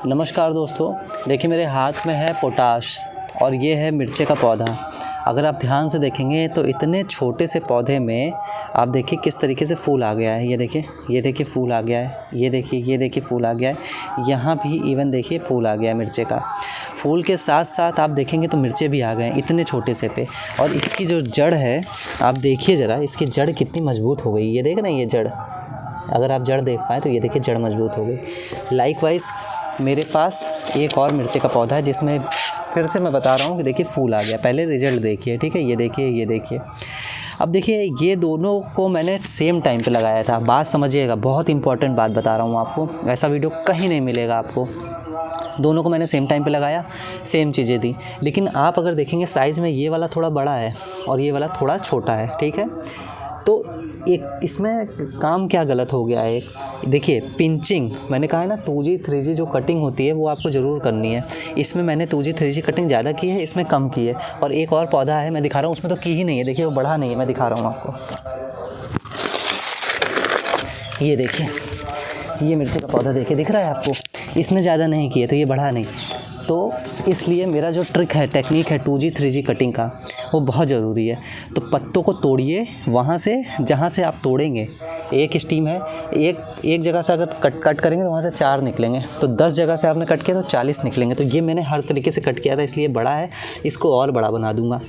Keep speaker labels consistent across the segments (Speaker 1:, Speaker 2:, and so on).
Speaker 1: नमस्कार दोस्तों, देखिए मेरे हाथ में है पोटाश और ये है मिर्चे का पौधा। अगर आप ध्यान से देखेंगे तो इतने छोटे से पौधे में आप देखिए किस तरीके से फूल आ गया है। ये देखिए फूल आ गया है। ये देखिए फूल आ गया है। यहाँ भी इवन देखिए फूल आ गया है मिर्चे का। फूल के साथ साथ आप देखेंगे तो मिर्चे भी आ गए हैं इतने छोटे से पे। और इसकी जो जड़ है आप देखिए ज़रा, इसकी जड़ कितनी मजबूत हो गई। ये देख रहे हैं ये जड़, अगर आप जड़ देख पाएँ तो ये देखिए जड़ मजबूत हो गई। लाइकवाइज मेरे पास एक और मिर्चे का पौधा है जिसमें फिर से मैं बता रहा हूँ कि देखिए फूल आ गया। पहले रिजल्ट देखिए, ठीक है। ये देखिए अब देखिए ये दोनों को मैंने सेम टाइम पे लगाया था। बात समझिएगा, बहुत इंपॉर्टेंट बात बता रहा हूँ आपको, ऐसा वीडियो कहीं नहीं मिलेगा आपको। दोनों को मैंने सेम टाइम पे लगाया, सेम चीज़ें दी। लेकिन आप अगर देखेंगे साइज़ में ये वाला थोड़ा बड़ा है और ये वाला थोड़ा छोटा है, ठीक है। तो एक इसमें काम क्या गलत हो गया है, देखिए पिंचिंग, मैंने कहा है ना 2G 3G जो कटिंग होती है वो आपको ज़रूर करनी है। इसमें मैंने 2G 3G कटिंग ज़्यादा की है, इसमें कम की है। और एक और पौधा है मैं दिखा रहा हूँ, उसमें तो की ही नहीं है। देखिए वो बढ़ा नहीं है, मैं दिखा रहा हूँ आपको। ये देखिए ये मिर्ची का पौधा देखिए, दिख रहा है आपको, इसमें ज़्यादा नहीं किए तो ये बढ़ा नहीं। तो इसलिए मेरा जो ट्रिक है, टेक्निक है 2G 3G कटिंग का, वो बहुत ज़रूरी है। तो पत्तों को तोड़िए वहाँ से जहाँ से आप तोड़ेंगे। एक स्टीम है, एक जगह से अगर कट करेंगे तो वहाँ से 4 निकलेंगे। तो 10 जगह से आपने कट किया तो 40 निकलेंगे। तो ये मैंने हर तरीके से कट किया था, इसलिए बड़ा है। इसको और बड़ा बना दूँगा।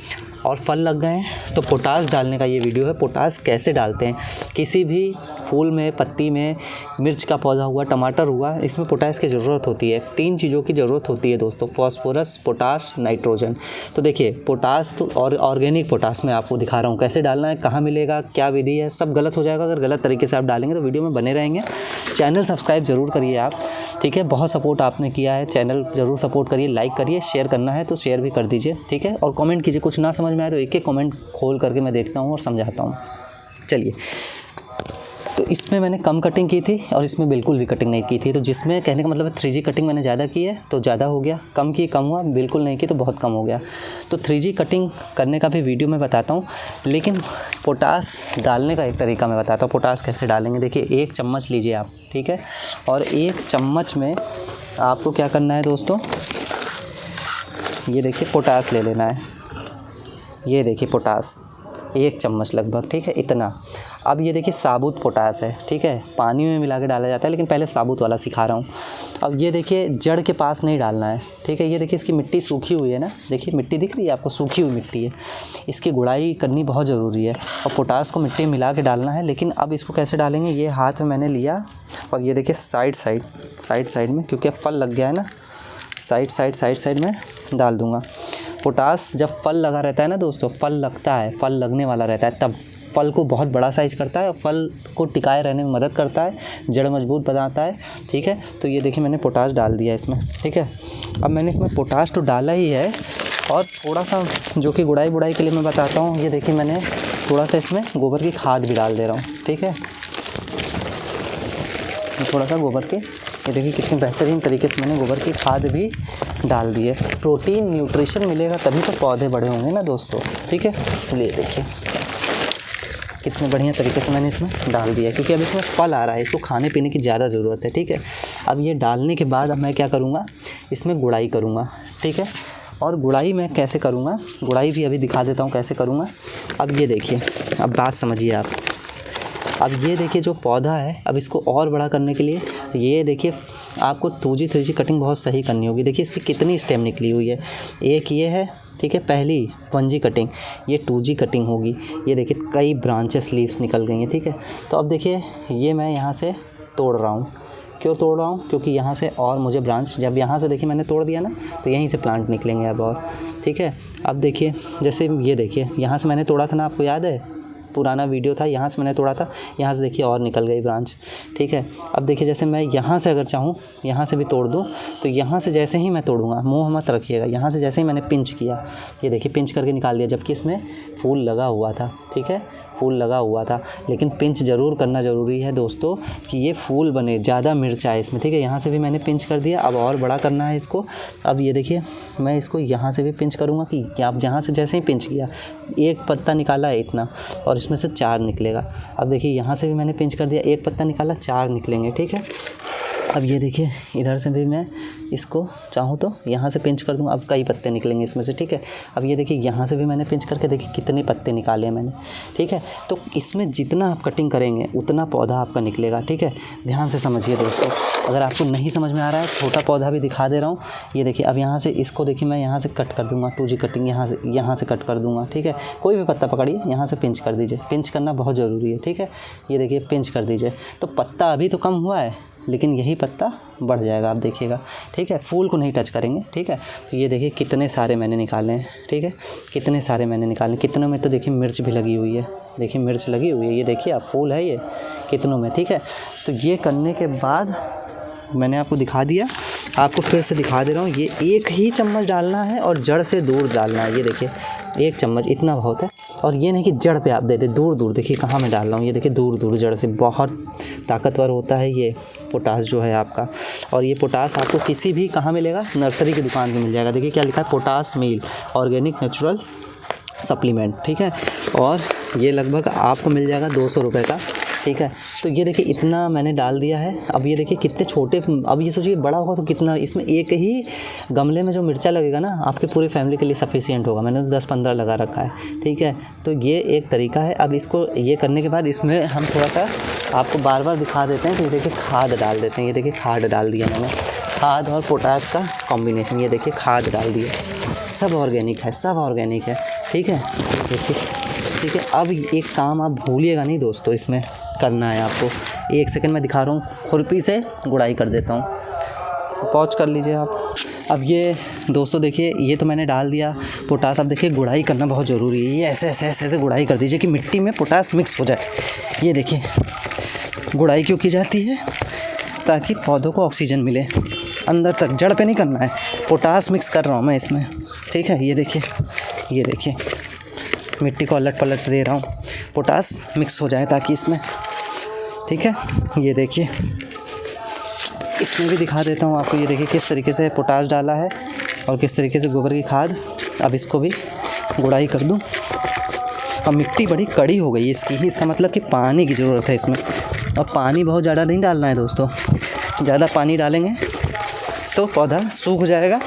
Speaker 1: और फल लग गए हैं तो पोटाश डालने का ये वीडियो है। पोटाश कैसे डालते हैं किसी भी फूल में, पत्ती में, मिर्च का पौधा हुआ, टमाटर हुआ, इसमें पोटाश की ज़रूरत होती है। 3 चीज़ों की ज़रूरत होती है दोस्तों, फॉस्फोरस, पोटाश, नाइट्रोजन। तो देखिए पोटाश तो और ऑर्गेनिक पोटाश मैं आपको दिखा रहा हूँ कैसे डालना है, कहाँ मिलेगा, क्या विधि है। सब गलत हो जाएगा अगर गलत तरीके से आप डालेंगे। तो वीडियो में बने रहेंगे। चैनल सब्सक्राइब ज़रूर करिए आप, ठीक है। बहुत सपोर्ट आपने किया है, चैनल ज़रूर सपोर्ट करिए, लाइक करिए, शेयर करना है तो शेयर भी कर दीजिए, ठीक है। और कमेंट कीजिए, कुछ ना समझ में आए तो एक कमेंट खोल करके मैं देखता हूँ और समझाता हूँ। चलिए, तो इसमें मैंने कम कटिंग की थी और इसमें बिल्कुल भी कटिंग नहीं की थी। तो जिसमें कहने का मतलब है 3G कटिंग मैंने ज़्यादा की है तो ज़्यादा हो गया, कम की कम हुआ, बिल्कुल नहीं की तो बहुत कम हो गया। तो 3G कटिंग करने का भी वीडियो मैं बताता हूँ, लेकिन पोटाश डालने का एक तरीका मैं बताता हूँ। पोटाश कैसे डालेंगे, देखिए 1 चम्मच लीजिए आप, ठीक है। और 1 चम्मच में आपको क्या करना है दोस्तों, ये देखिए पोटाश ले लेना है। ये देखिए पोटाश 1 चम्मच लगभग, ठीक है, इतना। अब ये देखिए साबुत पोटाश है, ठीक है, पानी में मिला के डाला जाता है, लेकिन पहले साबुत वाला सिखा रहा हूँ। अब ये देखिए जड़ के पास नहीं डालना है, ठीक है। ये देखिए इसकी मिट्टी सूखी हुई है ना, देखिए मिट्टी दिख रही है आपको, सूखी हुई मिट्टी है। इसकी गुड़ाई करनी बहुत ज़रूरी है और पोटाश को मिट्टी में मिला के डालना है। लेकिन अब इसको कैसे डालेंगे, ये हाथ में मैंने लिया और ये देखिए साइड में, क्योंकि अब फल लग गया है ना, साइड में डाल दूँगा। पोटाश जब फल लगा रहता है ना दोस्तों, फल लगता है, फल लगने वाला रहता है, तब फल को बहुत बड़ा साइज़ करता है और फल को टिकाए रहने में मदद करता है, जड़ मजबूत बनाता है, ठीक है। तो ये देखिए मैंने पोटाश डाल दिया इसमें, ठीक है। अब मैंने इसमें पोटाश तो डाला ही है और थोड़ा सा जो कि गुड़ाई के लिए मैं बताता हूँ, ये देखिए मैंने थोड़ा सा इसमें गोबर की खाद भी डाल दे रहा हूँ, ठीक है। थोड़ा सा गोबर की, ये देखिए कितनी बेहतरीन तरीके से मैंने गोबर की खाद भी डाल दी है। प्रोटीन, न्यूट्रिशन मिलेगा तभी तो पौधे बड़े होंगे ना दोस्तों, ठीक है। ये देखिए कितने बढ़िया तरीके से मैंने इसमें डाल दिया, क्योंकि अब इसमें फल आ रहा है, इसको खाने पीने की ज़्यादा ज़रूरत है, ठीक है। अब ये डालने के बाद अब मैं क्या करूँगा, इसमें गुड़ाई करूँगा, ठीक है। और गुड़ाई मैं कैसे करूँगा, गुड़ाई भी अभी दिखा देता हूँ कैसे करूँगा। अब ये देखिए, अब बात समझिए आप। अब ये देखिए जो पौधा है, अब इसको और बड़ा करने के लिए ये देखिए आपको 2G 3G कटिंग बहुत सही करनी होगी। देखिए इसकी कितनी स्टेम निकली हुई है, एक ये है, ठीक है, पहली 1G कटिंग, ये 2G कटिंग होगी। ये देखिए कई ब्रांचेस, लीव्स निकल गई हैं, ठीक है। तो अब देखिए ये मैं यहाँ से तोड़ रहा हूँ। क्यों तोड़ रहा हूँ, क्योंकि यहाँ से और मुझे ब्रांच, जब यहाँ से देखिए मैंने तोड़ दिया ना तो यहीं से प्लांट निकलेंगे अब और, ठीक है। अब देखिए जैसे ये देखिए यहाँ से मैंने तोड़ा था ना, आपको याद है, पुराना वीडियो था, यहाँ से मैंने तोड़ा था, यहाँ से देखिए और निकल गई ब्रांच, ठीक है। अब देखिए जैसे मैं यहाँ से अगर चाहूँ यहाँ से भी तोड़ दूँ तो यहाँ से जैसे ही मैं तोड़ूंगा, मुँह मत रखिएगा, यहाँ से जैसे ही मैंने पिंच किया, ये देखिए पिंच करके निकाल दिया, जबकि इसमें फूल लगा हुआ था, ठीक है, फूल लगा हुआ था। लेकिन पिंच ज़रूर करना ज़रूरी है दोस्तों कि ये फूल बने, ज़्यादा मिर्च आए इसमें, ठीक है। यहाँ से भी मैंने पिंच कर दिया, अब और बड़ा करना है इसको। अब ये देखिए मैं इसको यहाँ से भी पिंच करूँगा कि आप जहाँ से जैसे ही पिंच किया, एक पत्ता निकाला है इतना और इसमें से 4 निकलेगा। अब देखिए यहाँ से भी मैंने पिंच कर दिया, एक पत्ता निकाला, 4 निकलेंगे, ठीक है। अब ये देखिए इधर से भी मैं इसको चाहूँ तो यहाँ से पिंच कर दूँ, अब कई पत्ते निकलेंगे इसमें से, ठीक है। अब ये देखिए यहाँ से भी मैंने पिंच करके देखिए कितने पत्ते निकाले मैंने, ठीक है। तो इसमें जितना आप कटिंग करेंगे उतना पौधा आपका निकलेगा, ठीक है। ध्यान से समझिए दोस्तों, अगर आपको नहीं समझ में आ रहा है छोटा पौधा भी दिखा दे रहा हूँ। ये देखिए अब यहाँ से इसको देखिए मैं यहाँ से कट कर दूँगा, 2G कटिंग यहाँ से कट कर दूँगा, ठीक है। कोई भी पत्ता पकड़िए, यहाँ से पिंच कर दीजिए, पिंच करना बहुत ज़रूरी है, ठीक है। ये देखिए पिंच कर दीजिए, तो पत्ता अभी तो कम हुआ है लेकिन यही पत्ता बढ़ जाएगा, आप देखिएगा, ठीक है। फूल को नहीं टच करेंगे, ठीक है। तो ये देखिए कितने सारे मैंने निकाले हैं, ठीक है, कितने सारे मैंने निकाले, कितनों में तो देखिए मिर्च भी लगी हुई है, देखिए मिर्च लगी हुई है, ये देखिए आप फूल है ये कितनों में, ठीक है। तो ये करने के बाद मैंने आपको दिखा दिया, आपको फिर से दिखा दे रहा हूँ। ये एक ही चम्मच डालना है और जड़ से दूर डालना है, ये देखिए 1 चम्मच इतना बहुत है। और ये नहीं कि जड़ पे आप दे दे, दूर दूर, देखिए कहाँ मैं डाल रहा हूँ, ये देखिए दूर दूर जड़ से। बहुत ताकतवर होता है ये पोटास जो है आपका। और ये पोटास आपको किसी भी कहाँ मिलेगा, नर्सरी की दुकान पे मिल जाएगा। देखिए क्या लिखा है, पोटास मील ऑर्गेनिक नेचुरल सप्लीमेंट, ठीक है। और ये लगभग आपको मिल जाएगा 200 रुपये का, ठीक है। तो ये देखिए इतना मैंने डाल दिया है। अब ये देखिए कितने छोटे, अब ये सोचिए बड़ा होगा तो कितना, इसमें एक ही गमले में जो मिर्चा लगेगा ना आपकी पूरी फैमिली के लिए सफिशिएंट होगा। मैंने तो 10-15 लगा रखा है, ठीक है। तो ये एक तरीका है। अब इसको ये करने के बाद इसमें हम थोड़ा सा आपको बार बार दिखा देते हैं। तो ये देखिए खाद डाल देते हैं, ये देखिए खाद डाल दिया मैंने, खाद और पोटास का कॉम्बिनेशन, ये देखिए खाद डाल दिया। सब ऑर्गेनिक है, सब ऑर्गेनिक है, ठीक है। देखिए, ठीक है। अब एक काम आप भूलिएगा नहीं दोस्तों, इसमें करना है आपको। 1 सेकंड में दिखा रहा हूँ, खुरपी से गुड़ाई कर देता हूँ, पॉज कर लीजिए आप। अब ये दोस्तों देखिए ये तो मैंने डाल दिया पोटास। अब देखिए गुड़ाई करना बहुत ज़रूरी है। ये ऐसे ऐसे ऐसे ऐसे गुड़ाई कर दीजिए कि मिट्टी में पोटास मिक्स हो जाए। ये देखिए गुड़ाई क्यों की जाती है, ताकि पौधों को ऑक्सीजन मिले अंदर तक, जड़ पे नहीं करना है। पोटास मिक्स कर रहा हूँ मैं इसमें, ठीक है। ये देखिए मिट्टी को अलट पलट दे रहा हूँ, पोटास मिक्स हो जाए ताकि इसमें, ठीक है। ये देखिए इसमें भी दिखा देता हूँ आपको। ये देखिए किस तरीके से पोटास डाला है और किस तरीके से गोबर की खाद। अब इसको भी गुड़ाई कर दूँ। अब मिट्टी बड़ी कड़ी हो गई इसकी, इसका मतलब कि पानी की ज़रूरत है इसमें। और पानी बहुत ज़्यादा नहीं डालना है दोस्तों, ज़्यादा पानी डालेंगे तो पौधा सूख जाएगा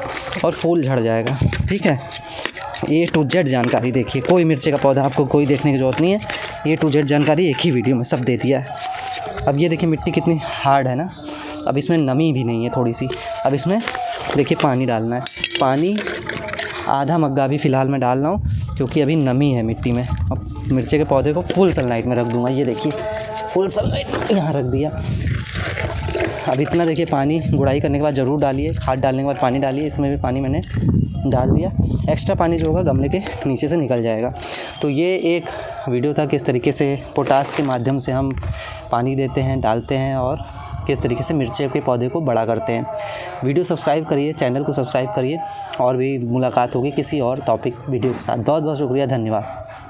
Speaker 1: और फूल झड़ जाएगा, ठीक है। A to Z जानकारी देखिए, कोई मिर्ची का पौधा आपको कोई देखने की ज़रूरत नहीं है। A to Z जानकारी एक ही वीडियो में सब दे दिया है। अब ये देखिए मिट्टी कितनी हार्ड है ना। अब इसमें नमी भी नहीं है थोड़ी सी। अब इसमें देखिए पानी डालना है, पानी आधा मग्गा भी फ़िलहाल मैं डाल रहा हूँ क्योंकि अभी नमी है मिट्टी में। अब मिर्ची के पौधे को फुल सनलाइट में रख दूँगा। ये देखिए फुल सनलाइट यहाँ रख दिया। अब इतना देखिए पानी गुड़ाई करने के बाद ज़रूर डालिए, खाद डालने के बाद पानी डालिए। इसमें भी पानी मैंने डाल दिया, एक्स्ट्रा पानी जो होगा गमले के नीचे से निकल जाएगा। तो ये एक वीडियो था किस तरीके से पोटास के माध्यम से हम पानी देते हैं, डालते हैं और किस तरीके से मिर्ची के पौधे को बड़ा करते हैं। वीडियो सब्सक्राइब करिए, चैनल को सब्सक्राइब करिए और भी मुलाकात होगी किसी और टॉपिक वीडियो के साथ। बहुत बहुत शुक्रिया, धन्यवाद।